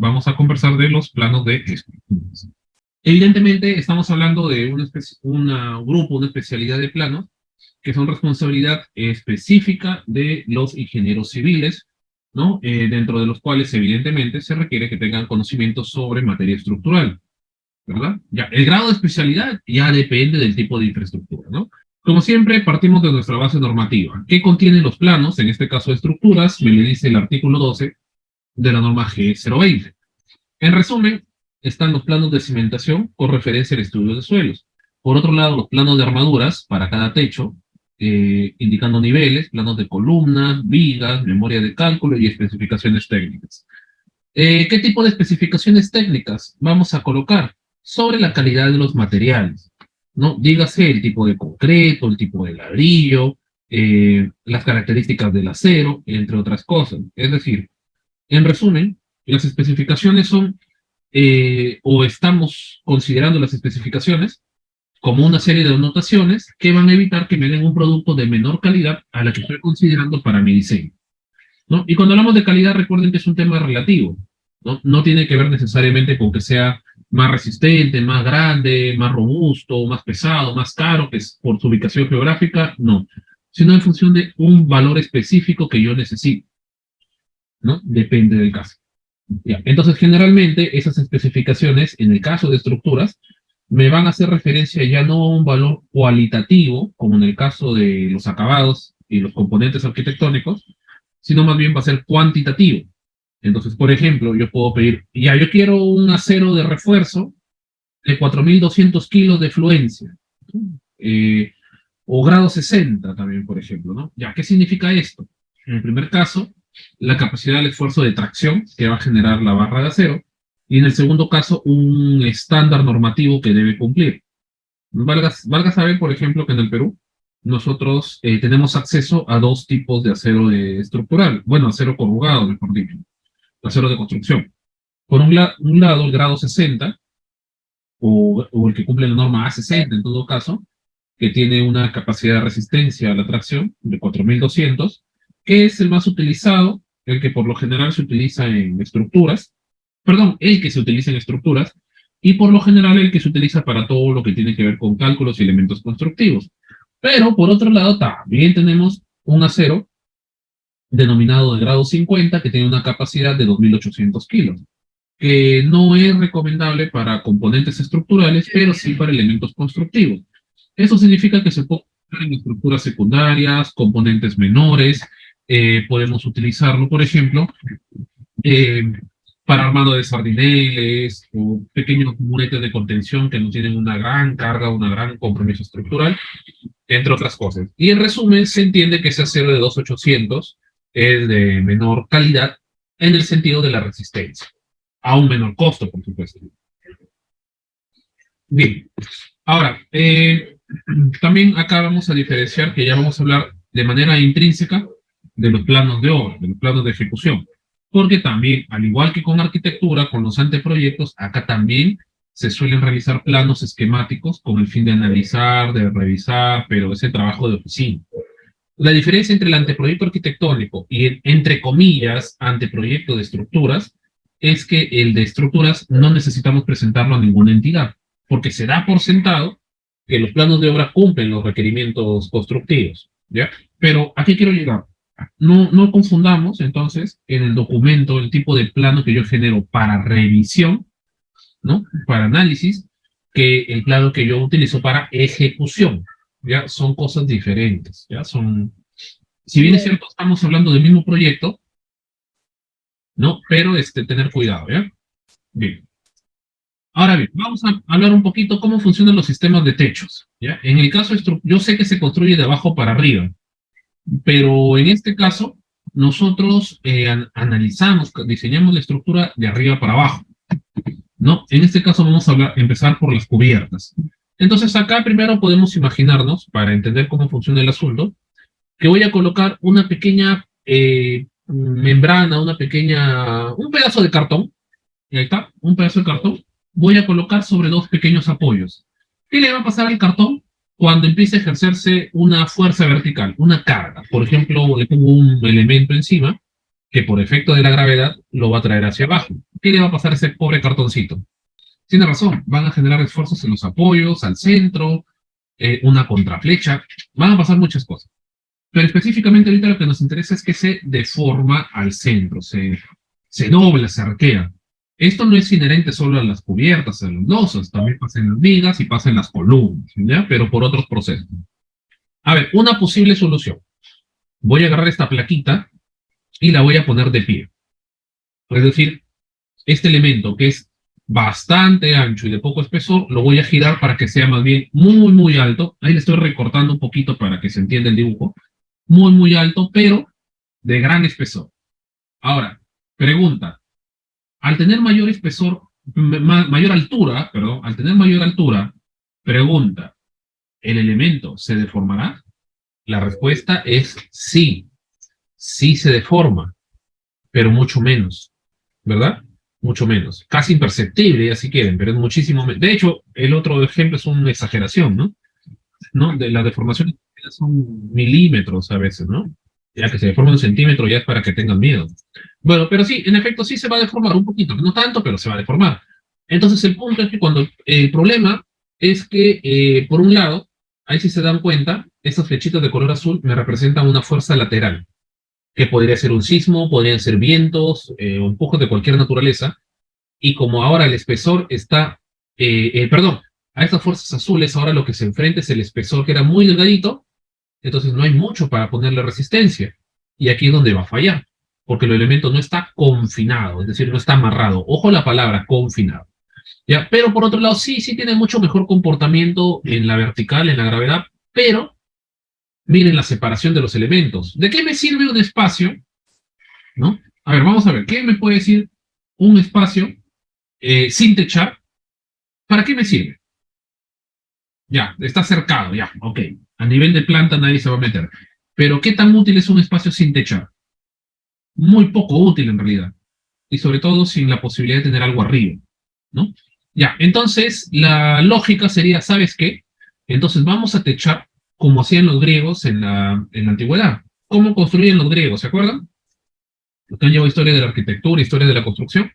vamos a conversar de los planos de estructuras. Evidentemente, estamos hablando de un grupo, una especialidad de planos que son responsabilidad específica de los ingenieros civiles, ¿no? Dentro de los cuales, evidentemente, se requiere que tengan conocimientos sobre materia estructural, ¿verdad? Ya, el grado de especialidad ya depende del tipo de infraestructura, ¿no? Como siempre, partimos de nuestra base normativa. ¿Qué contienen los planos? En este caso, estructuras, me lo dice el artículo 12 de la norma G020. En resumen, están los planos de cimentación con referencia al estudio de suelos. Por otro lado, los planos de armaduras para cada techo, indicando niveles, planos de columnas, vigas, memoria de cálculo y especificaciones técnicas. ¿Qué tipo de especificaciones técnicas vamos a colocar? Sobre la calidad de los materiales, ¿no? Dígase el tipo de concreto, el tipo de ladrillo, las características del acero, entre otras cosas. Es decir, en resumen, las especificaciones son, o estamos considerando las especificaciones como una serie de anotaciones que van a evitar que me den un producto de menor calidad a la que estoy considerando para mi diseño, ¿no? Y cuando hablamos de calidad, recuerden que es un tema relativo, ¿no? No tiene que ver necesariamente con que sea más resistente, más grande, más robusto, más pesado, más caro, que es por su ubicación geográfica, no, sino en función de un valor específico que yo necesito, ¿no? Depende del caso. Ya. Entonces, generalmente, esas especificaciones, en el caso de estructuras, me van a hacer referencia ya no a un valor cualitativo, como en el caso de los acabados y los componentes arquitectónicos, sino más bien va a ser cuantitativo. Entonces, por ejemplo, yo puedo pedir, ya, yo quiero un acero de refuerzo de 4.200 kilos de fluencia, eh, o grado 60 también, por ejemplo, ¿no? Ya, ¿qué significa esto? En el primer caso, la capacidad del esfuerzo de tracción que va a generar la barra de acero, y en el segundo caso, un estándar normativo que debe cumplir. Valga saber, por ejemplo, que en el Perú nosotros tenemos acceso a dos tipos de acero estructural, bueno, acero corrugado, mejor dicho, acero de construcción. Por un lado, el grado 60, o el que cumple la norma A60 en todo caso, que tiene una capacidad de resistencia a la tracción de 4.200, que es el más utilizado, el que por lo general se utiliza en estructuras, perdón, el que se utiliza en estructuras, y por lo general el que se utiliza para todo lo que tiene que ver con cálculos y elementos constructivos. Pero por otro lado también tenemos un acero denominado de grado 50 que tiene una capacidad de 2.800 kilos, que no es recomendable para componentes estructurales, pero sí para elementos constructivos. Eso significa que se puede usar en estructuras secundarias, componentes menores, podemos utilizarlo, por ejemplo, eh, para armado de sardineles o pequeños muretes de contención que no tienen una gran carga, una gran compromiso estructural, entre otras cosas. Y en resumen, se entiende que ese acero de 2800 es de menor calidad en el sentido de la resistencia, a un menor costo, por supuesto. Bien, ahora, también acá vamos a diferenciar que ya vamos a hablar de manera intrínseca de los planos de obra, de los planos de ejecución, porque también, al igual que con arquitectura, con los anteproyectos, acá también se suelen realizar planos esquemáticos con el fin de analizar, de revisar, pero ese trabajo de oficina. La diferencia entre el anteproyecto arquitectónico y el, entre comillas, anteproyecto de estructuras, es que el de estructuras no necesitamos presentarlo a ninguna entidad, porque se da por sentado que los planos de obra cumplen los requerimientos constructivos, ¿ya? Pero ¿a qué quiero llegar? No confundamos, entonces, en el documento, el tipo de plano que yo genero para revisión, ¿no? Para análisis, que el plano que yo utilizo para ejecución, ¿ya? Son cosas diferentes, ¿ya? Si bien es cierto, estamos hablando del mismo proyecto, ¿no? Pero tener cuidado, ¿ya? Bien. Ahora bien, vamos a hablar un poquito cómo funcionan los sistemas de techos, ¿ya? En el caso, yo sé que se construye de abajo para arriba, pero en este caso, nosotros analizamos, diseñamos la estructura de arriba para abajo, ¿no? En este caso vamos a empezar por las cubiertas. Entonces acá primero podemos imaginarnos, para entender cómo funciona el asunto, que voy a colocar una pequeña membrana, un pedazo de cartón, y ahí está, un pedazo de cartón, voy a colocar sobre dos pequeños apoyos. ¿Qué le va a pasar al cartón cuando empiece a ejercerse una fuerza vertical, una carga? Por ejemplo, le pongo un elemento encima que por efecto de la gravedad lo va a traer hacia abajo. ¿Qué le va a pasar a ese pobre cartoncito? Tiene razón, van a generar esfuerzos en los apoyos, al centro, una contraflecha, van a pasar muchas cosas. Pero específicamente ahorita lo que nos interesa es que se deforma al centro, se dobla, se arquea. Esto no es inherente solo a las cubiertas, a los losas, también pasa en las vigas y pasa en las columnas, ¿ya? Pero por otros procesos. A ver, una posible solución. Voy a agarrar esta plaquita y la voy a poner de pie. Es decir, este elemento que es bastante ancho y de poco espesor, lo voy a girar para que sea más bien muy, muy alto. Ahí le estoy recortando un poquito para que se entienda el dibujo. Muy, muy alto, pero de gran espesor. Ahora, pregunta. Al tener mayor espesor, mayor altura, perdón, al tener mayor altura, pregunta, ¿el elemento se deformará? La respuesta es sí. Sí se deforma, pero mucho menos, ¿verdad? Mucho menos. Casi imperceptible, ya si quieren, pero es muchísimo menos. De hecho, el otro ejemplo es una exageración, ¿no? ¿No? De la deformación son milímetros a veces, ¿no? Ya que se deforma un centímetro ya es para que tengan miedo. Bueno, pero sí, en efecto sí se va a deformar un poquito, no tanto, pero se va a deformar. Entonces el punto es que cuando el problema es que, por un lado, ahí si se dan cuenta, estos flechitos de color azul me representan una fuerza lateral, que podría ser un sismo, podrían ser vientos o empujos de cualquier naturaleza, y como ahora el espesor está, perdón, a estas fuerzas azules ahora lo que se enfrenta es el espesor que era muy delgadito, entonces no hay mucho para ponerle resistencia. Y aquí es donde va a fallar, porque el elemento no está confinado, es decir, no está amarrado. Ojo la palabra confinado. ¿Ya? Pero por otro lado, sí, sí tiene mucho mejor comportamiento en la vertical, en la gravedad, pero miren la separación de los elementos. ¿De qué me sirve un espacio? ¿No? A ver, vamos a ver, ¿qué me puede decir un espacio sin techar? ¿Para qué me sirve? Ya, está cercado, ya, ok. A nivel de planta nadie se va a meter. Pero ¿qué tan útil es un espacio sin techar? Muy poco útil en realidad. Y sobre todo sin la posibilidad de tener algo arriba, ¿no? Ya, entonces la lógica sería, ¿sabes qué? Entonces vamos a techar como hacían los griegos en la antigüedad. ¿Cómo construían los griegos? ¿Se acuerdan? Los que han llevado historia de la arquitectura, historia de la construcción,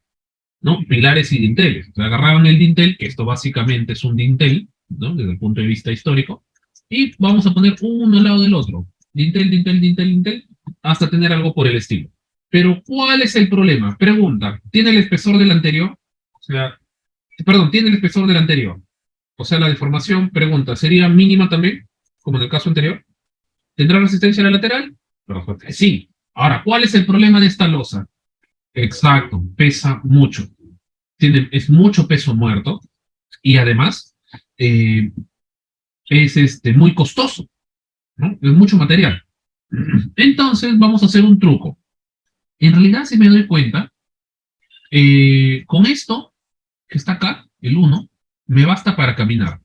¿no? Pilares y dinteles. O sea, agarraban el dintel, que esto básicamente es un dintel, ¿no? Desde el punto de vista histórico, y vamos a poner uno al lado del otro. Dintel, dintel, dintel, dintel, hasta tener algo por el estilo. Pero, ¿cuál es el problema? Pregunta, ¿tiene el espesor del anterior? O sea, perdón, ¿tiene el espesor del anterior? O sea, la deformación, pregunta, ¿sería mínima también, como en el caso anterior? ¿Tendrá resistencia a la lateral? La respuesta es sí. Ahora, ¿cuál es el problema de esta losa? Exacto, pesa mucho. Es mucho peso muerto y además eh, es muy costoso, ¿no? Es mucho material. Entonces, vamos a hacer un truco. En realidad, si me doy cuenta, con esto que está acá, el 1, me basta para caminar.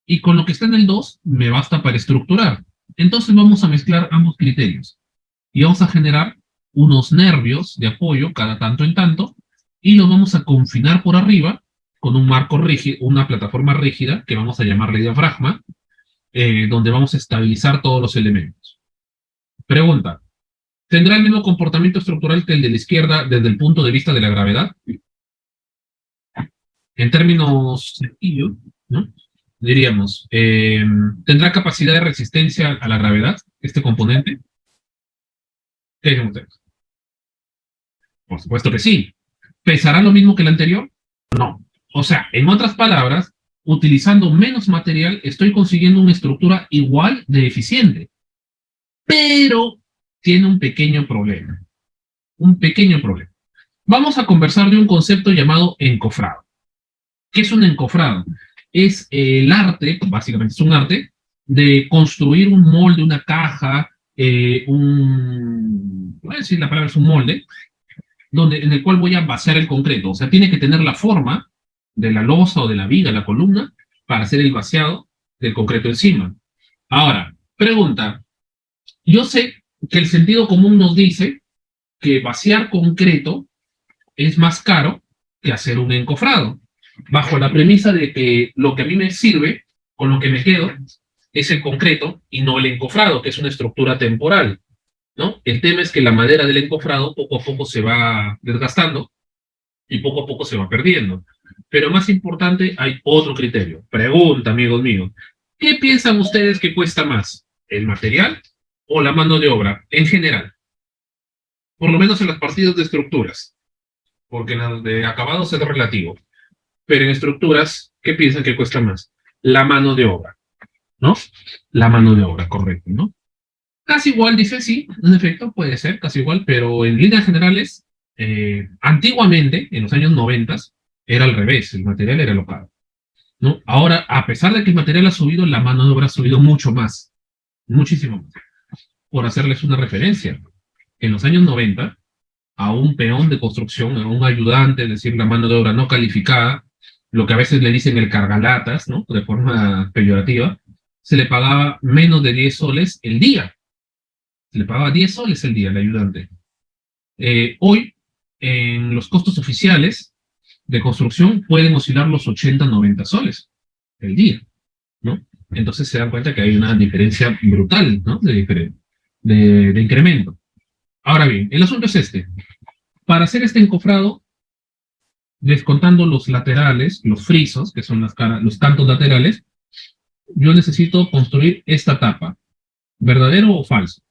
Y con lo que está en el 2, me basta para estructurar. Entonces vamos a mezclar ambos criterios. Y vamos a generar unos nervios de apoyo cada tanto en tanto, y los vamos a confinar por arriba con un marco rígido, una plataforma rígida, que vamos a llamarle diafragma, donde vamos a estabilizar todos los elementos. Pregunta, ¿tendrá el mismo comportamiento estructural que el de la izquierda desde el punto de vista de la gravedad? En términos sencillos, ¿no? Diríamos, ¿tendrá capacidad de resistencia a la gravedad este componente? ¿Qué dicen ustedes? Por supuesto que sí. ¿Pesará lo mismo que el anterior? No. O sea, en otras palabras, utilizando menos material, estoy consiguiendo una estructura igual de eficiente. Pero tiene un pequeño problema. Un pequeño problema. Vamos a conversar de un concepto llamado encofrado. ¿Qué es un encofrado? Es el arte, básicamente es un arte, de construir un molde, una caja, voy a decir la palabra es un molde, en el cual voy a vaciar el concreto. O sea, tiene que tener la forma de la losa o de la viga, la columna, para hacer el vaciado del concreto encima. Ahora, pregunta, yo sé que el sentido común nos dice que vaciar concreto es más caro que hacer un encofrado, bajo la premisa de que lo que a mí me sirve, con lo que me quedo, es el concreto y no el encofrado, que es una estructura temporal. ¿no? El tema es que la madera del encofrado poco a poco se va desgastando y poco a poco se va perdiendo. Pero más importante, hay otro criterio. Pregunta, amigos míos. ¿Qué piensan ustedes que cuesta más? ¿El material o la mano de obra en general? Por lo menos en los partidos de estructuras, porque en los de acabados es relativo. Pero en estructuras, ¿qué piensan que cuesta más? La mano de obra, ¿no? La mano de obra, correcto, ¿no? Casi igual, dice, sí, en efecto, puede ser, casi igual, pero en líneas generales, antiguamente, en los años 90, era al revés, el material era lo caro, ¿no? Ahora, a pesar de que el material ha subido, la mano de obra ha subido mucho más, muchísimo más. Por hacerles una referencia, en los años 90, a un peón de construcción, a un ayudante, es decir, la mano de obra no calificada, lo que a veces le dicen el cargalatas, ¿no? De forma peyorativa, se le pagaba menos de 10 soles el día. Se le pagaba 10 soles el día al ayudante. Hoy, en los costos oficiales de construcción, pueden oscilar los 80, 90 soles el día, ¿no? Entonces se dan cuenta que hay una diferencia brutal, ¿no? De incremento. Ahora bien, el asunto es este. Para hacer este encofrado, descontando los laterales, los frisos, que son los cantos laterales, yo necesito construir esta tapa. ¿Verdadero o falso?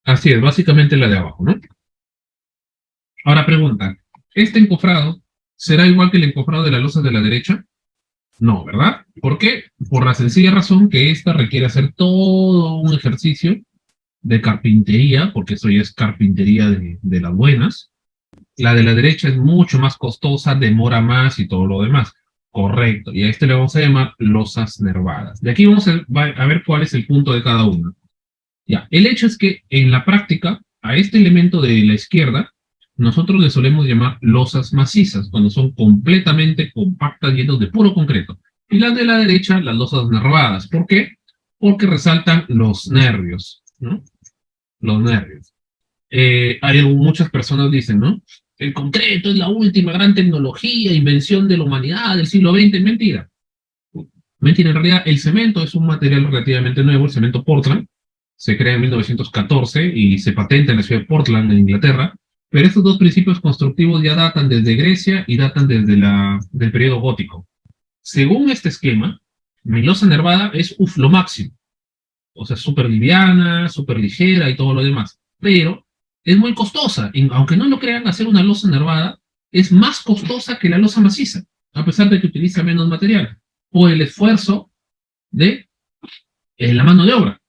Así es, básicamente la de abajo, ¿no? Ahora pregunta, ¿este encofrado será igual que el encofrado de la losa de la derecha? No, ¿verdad? ¿Por qué? Por la sencilla razón que esta requiere hacer todo un ejercicio de carpintería, porque eso ya es carpintería de las buenas. La de la derecha es mucho más costosa, demora más y todo lo demás. Correcto. Y a este le vamos a llamar losas nervadas. De aquí vamos a ver cuál es el punto de cada una. Ya, el hecho es que en la práctica, a este elemento de la izquierda, nosotros le solemos llamar losas macizas, cuando son completamente compactas, llenas de puro concreto. Y las de la derecha, las losas nervadas. ¿Por qué? Porque resaltan los nervios, ¿no? Los nervios. Muchas personas dicen, ¿no? El concreto es la última gran tecnología, invención de la humanidad del siglo XX. Mentira. Mentira, en realidad el cemento es un material relativamente nuevo, el cemento Portland. Se crea en 1914 y se patenta en la ciudad de Portland, en Inglaterra. Pero estos dos principios constructivos ya datan desde Grecia y datan desde del periodo gótico. Según este esquema, mi losa nervada es lo máximo. O sea, súper liviana, súper ligera y todo lo demás. Pero es muy costosa. Y aunque no lo crean, hacer una losa nervada es más costosa que la losa maciza, a pesar de que utiliza menos material. O el esfuerzo de la mano de obra.